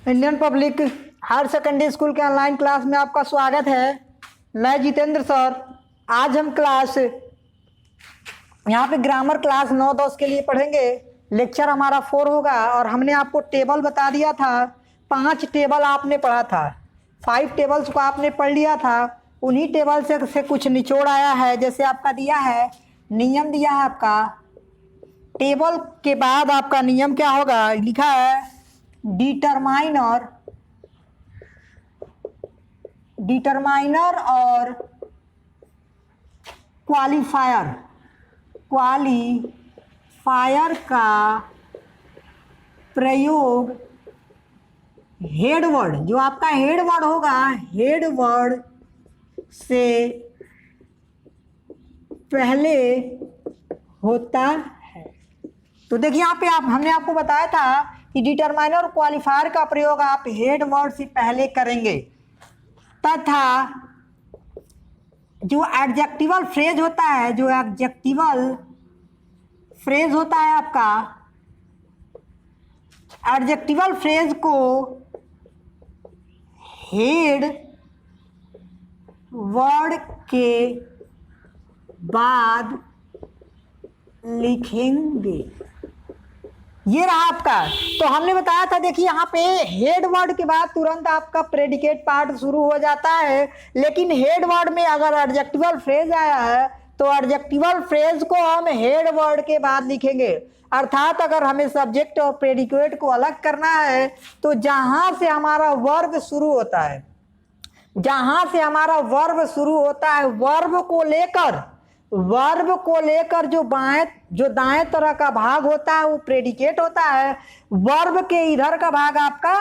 Indian public higher secondary school के online class में आपका स्वागत है। मैं जितेंद्र सर। आज हम क्लास यहाँ पे ग्रामर क्लास 9-10 के लिए पढ़ेंगे। लेक्चर हमारा 4 होगा और हमने आपको टेबल बता दिया था। 5 टेबल आपने पढ़ा था, 5 टेबल्स को आपने पढ़ लिया था। उन्हीं टेबल से कुछ निचोड़ आया है। जैसे आपका दिया है, नियम दिया है आपका। टेबल के बाद आपका नियम क्या होगा, लिखा है डिटरमाइनर और क्वालिफायर का प्रयोग हेड वर्ड, जो आपका हेड वर्ड होगा, हेड वर्ड से पहले होता है। तो देखिए यहाँ पे हमने आपको बताया था कि डिटरमाइनर और क्वालिफायर का प्रयोग आप हेड वर्ड से पहले करेंगे, तथा जो एडजेक्टिवल फ्रेज होता है, आपका एडजेक्टिवल फ्रेज को हेड वर्ड के बाद लिखेंगे। ये रहा आपका। तो हमने बताया था, देखिए यहाँ पे हेड वर्ड के बाद तुरंत आपका प्रेडिकेट पार्ट शुरू हो जाता है। लेकिन हेड वर्ड में अगर एडजेक्टिवल फ्रेज आया है तो एडजेक्टिवल फ्रेज को हम हेड वर्ड के बाद लिखेंगे। अर्थात अगर हमें सब्जेक्ट और प्रेडिकेट को अलग करना है तो जहां से हमारा वर्ब शुरू होता है, वर्ब को लेकर जो दाएं तरह का भाग होता है वो प्रेडिकेट होता है। वर्ब के इधर का भाग आपका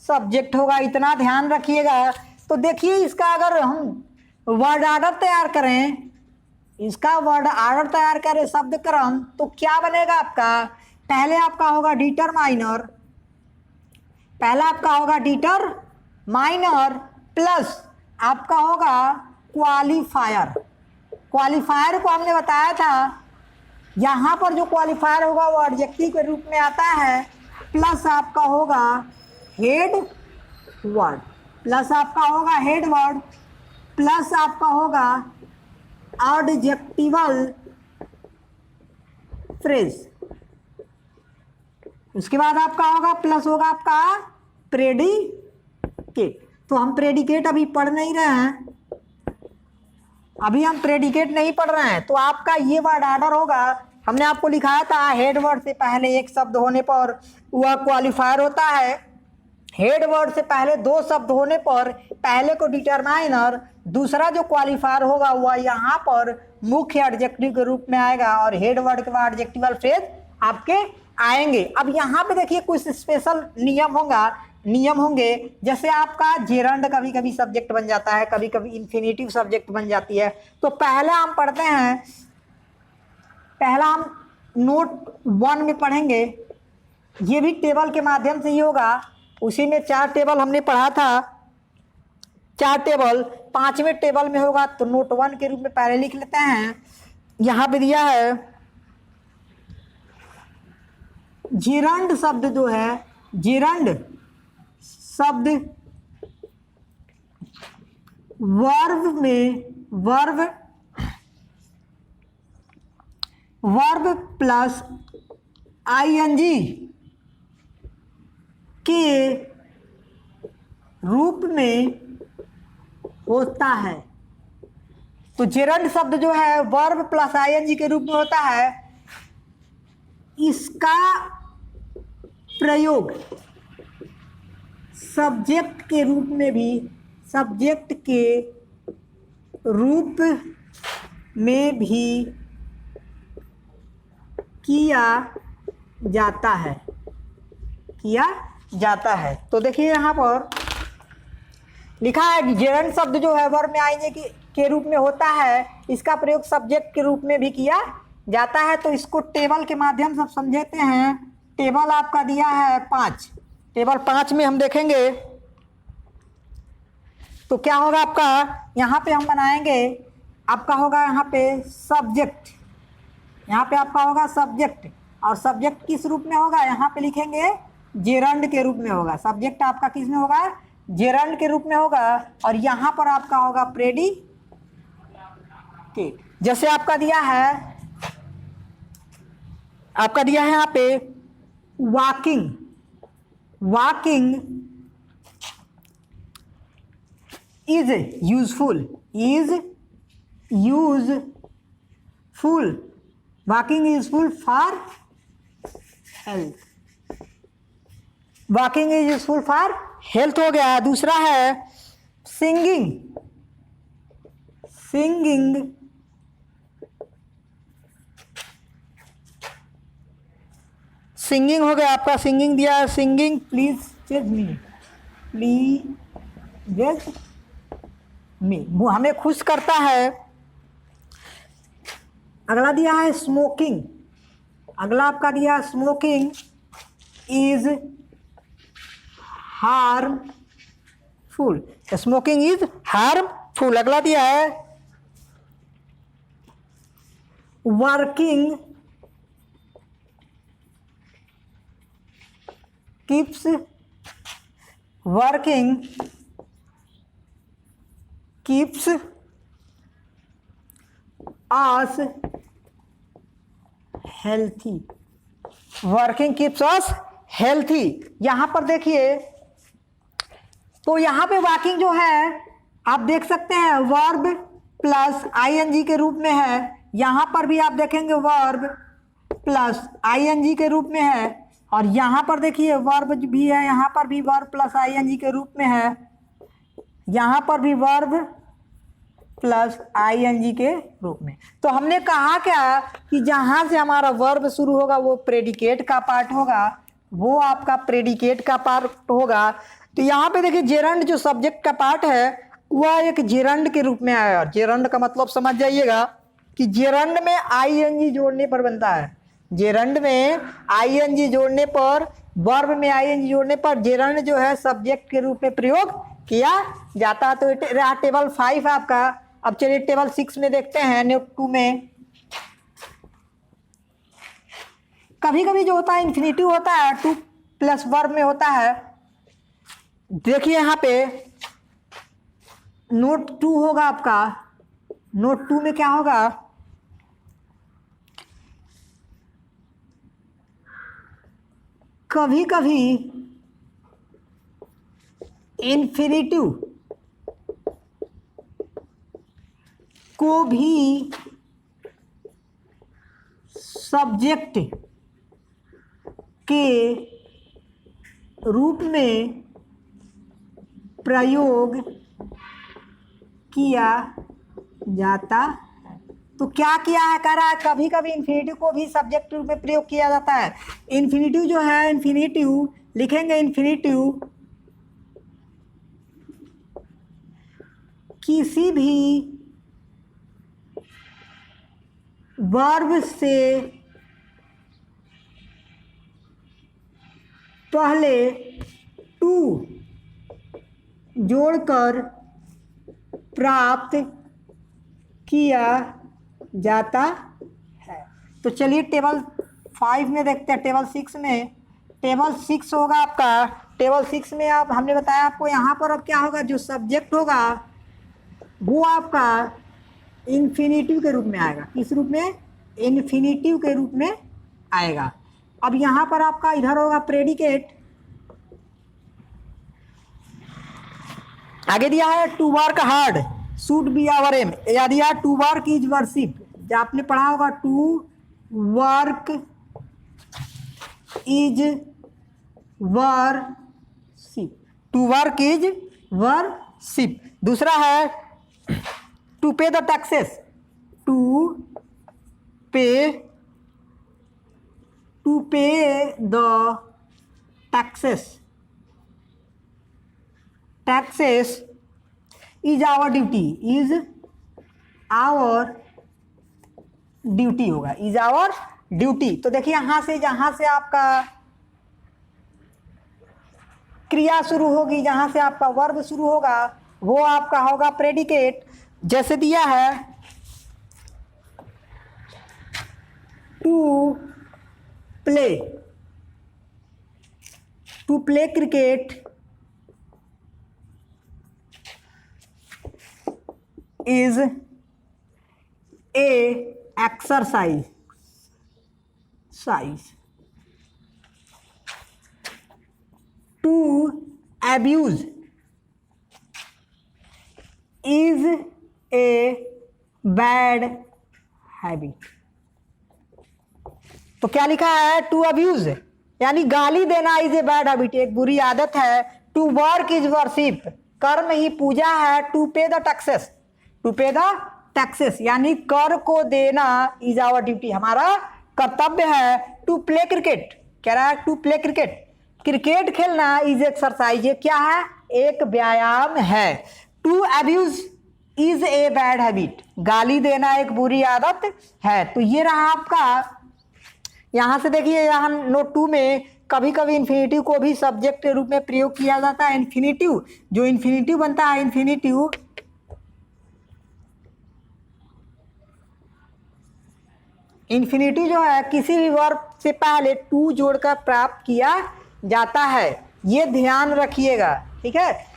सब्जेक्ट होगा। इतना ध्यान रखिएगा। तो देखिए, इसका अगर हम वर्ड ऑर्डर तैयार करें, शब्द क्रम, तो क्या बनेगा आपका। पहले आपका होगा डिटरमाइनर प्लस आपका होगा क्वालिफायर को हमने बताया था, यहाँ पर जो क्वालिफायर होगा वो एडजेक्टिव के रूप में आता है, प्लस आपका होगा हेड वर्ड, प्लस आपका होगा एडजेक्टिवल फ्रेज। उसके बाद आपका होगा प्लस होगा आपका प्रेडिकेट। तो हम प्रेडिकेट अभी पढ़ नहीं रहे हैं, तो आपका ये वर्ड ऑर्डर होगा। हमने आपको लिखाया था हेड वर्ड से पहले एक शब्द होने पर वह क्वालिफायर होता है, हेड वर्ड से पहले 2 शब्द होने पर पहले को डिटरमाइनर, दूसरा जो क्वालिफायर होगा वह यहाँ पर मुख्य एडजेक्टिव के रूप में आएगा और हेड वर्ड के बाद एडजेक्टिवल फ्रेज आपके आएंगे। अब यहाँ पे देखिए कुछ स्पेशल नियम होंगे। जैसे आपका जेरंड कभी कभी सब्जेक्ट बन जाता है, कभी कभी इन्फिनेटिव सब्जेक्ट बन जाती है। तो पहला हम नोट 1 में पढ़ेंगे। ये भी टेबल के माध्यम से ही होगा। उसी में 4 टेबल हमने पढ़ा था, 4 टेबल 5वें टेबल में होगा। तो नोट 1 के रूप में पहले लिख लेते हैं। यहाँ पे दिया है जेरंड शब्द जो है, जेरंड शब्द वर्ब प्लस आईएनजी के रूप में होता है। तो जेरंड शब्द जो है वर्ब प्लस आईएनजी के रूप में होता है। इसका प्रयोग सब्जेक्ट के रूप में भी किया जाता है। तो देखिए यहाँ पर लिखा है कि जेरंड शब्द जो है वर्ब में आईएनजी के रूप में होता है, इसका प्रयोग सब्जेक्ट के रूप में भी किया जाता है। तो इसको टेबल के माध्यम से समझते हैं। टेबल आपका दिया है 5, टेबल 5 में हम देखेंगे तो क्या होगा आपका। यहाँ पे हम बनाएंगे, आपका होगा यहाँ पे सब्जेक्ट, यहाँ पे आपका होगा सब्जेक्ट, और सब्जेक्ट किस रूप में होगा, यहाँ पे लिखेंगे जेरंड के रूप में होगा, सब्जेक्ट आपका किस में होगा, जेरंड के रूप में होगा, और यहां पर आपका होगा प्रेडिकेट। जैसे आपका दिया है यहाँ पे walking, walking is useful, is useful, walking is useful for health, walking is useful for health हो गया। दूसरा है सिंगिंग, सिंगिंग सिंगिंग हो गया आपका, सिंगिंग दिया है, सिंगिंग प्लीज जज मी, प्लीज जज मी, हमें खुश करता है। अगला दिया है स्मोकिंग, अगला आपका दिया smoking is harmful, smoking is harmful. अगला दिया है working keeps, working keeps us healthy, working keeps us healthy. यहां पर देखिए, तो यहां पे वॉकिंग जो है आप देख सकते हैं वर्ब प्लस आईएनजी के रूप में है, यहां पर भी आप देखेंगे वर्ब प्लस आईएनजी के रूप में है, और यहां पर देखिए वर्ब भी है, यहां पर भी वर्ब प्लस आईएनजी के रूप में है, यहां पर भी वर्ब प्लस आईएनजी के रूप में। तो हमने कहा क्या कि जहां से हमारा वर्ब शुरू होगा वो प्रेडिकेट का पार्ट होगा, वो आपका प्रेडिकेट का पार्ट होगा। तो यहाँ पे देखिए जेरंड जो सब्जेक्ट का पार्ट है वह एक जेरंड के रूप में आया। जेरंड का मतलब समझ जाइएगा कि जेरंड में आईएनजी जोड़ने पर बनता है, जेरंड में आईएनजी जोड़ने पर, वर्ब में आईएनजी जोड़ने पर जेरंड जो है सब्जेक्ट के रूप में प्रयोग किया जाता है। तो रहा टेबल 5 आपका। अब चलिए टेबल 6 में देखते हैं, नोट 2 में कभी कभी जो होता है इन्फिनिटिव होता है, टू प्लस वर्ब में होता है। देखिए यहाँ पे नोट 2 होगा आपका, नोट 2 में क्या होगा, कभी कभी इन्फिनिटिव को भी सब्जेक्ट के रूप में प्रयोग किया जाता है। तो क्या किया है, कह रहा है कभी कभी इन्फिनिटिव को भी सब्जेक्ट रूप में प्रयोग किया जाता है। इन्फिनिटिव जो है, इन्फिनिटिव लिखेंगे, इन्फिनिटिव किसी भी वर्ब से पहले टू जोड़कर प्राप्त किया जाता है। तो चलिए टेबल 5 में देखते हैं, टेबल 6 में। टेबल 6 होगा आपका, टेबल 6 में आप, हमने बताया आपको यहाँ पर अब क्या होगा, जो सब्जेक्ट होगा वो आपका इन्फिनिटिव के रूप में आएगा। किस रूप में, इन्फिनिटिव के रूप में आएगा। अब यहाँ पर आपका इधर होगा प्रेडिकेट, आगे दिया है to work hard should be our aim, या दिया टू वर्क इज वर्शिप, जो आपने पढ़ा होगा, to work is worship, to work is worship. दूसरा है to pay the taxes, to pay the taxes, taxes is our duty, is our duty होगा, is our duty. तो देखिए यहां से, जहां से आपका क्रिया शुरू होगी, जहां से आपका वर्ब शुरू होगा वो आपका होगा प्रेडिकेट। जैसे दिया है to play, to play cricket is a exercise to abuse is a bad habit। तो क्या लिखा है? टू अब्यूज यानी गाली देना इज ए बैड हैबिट, एक बुरी आदत है। टू वर्क इज वर्शिप, कर्म ही पूजा है। टू पे द टैक्सेस यानी कर को देना इज आवर ड्यूटी, हमारा कर्तव्य है। टू प्ले क्रिकेट, कह रहा है टू प्ले क्रिकेट, क्रिकेट खेलना इज एक्सरसाइज, ये क्या है? एक व्यायाम है। To abuse is a bad habit, गाली देना एक बुरी आदत है। तो ये रहा आपका। यहाँ से देखिए, यहाँ नोट 2 में कभी कभी इन्फिनेटिव को भी सब्जेक्ट के रूप में प्रयोग किया जाता है। इन्फिनेटिव, जो इन्फिनेटिव बनता है, इन्फिनेटिव जो है किसी भी वर्ब से पहले टू जोड़कर प्राप्त किया जाता है, ये ध्यान रखिएगा, ठीक है।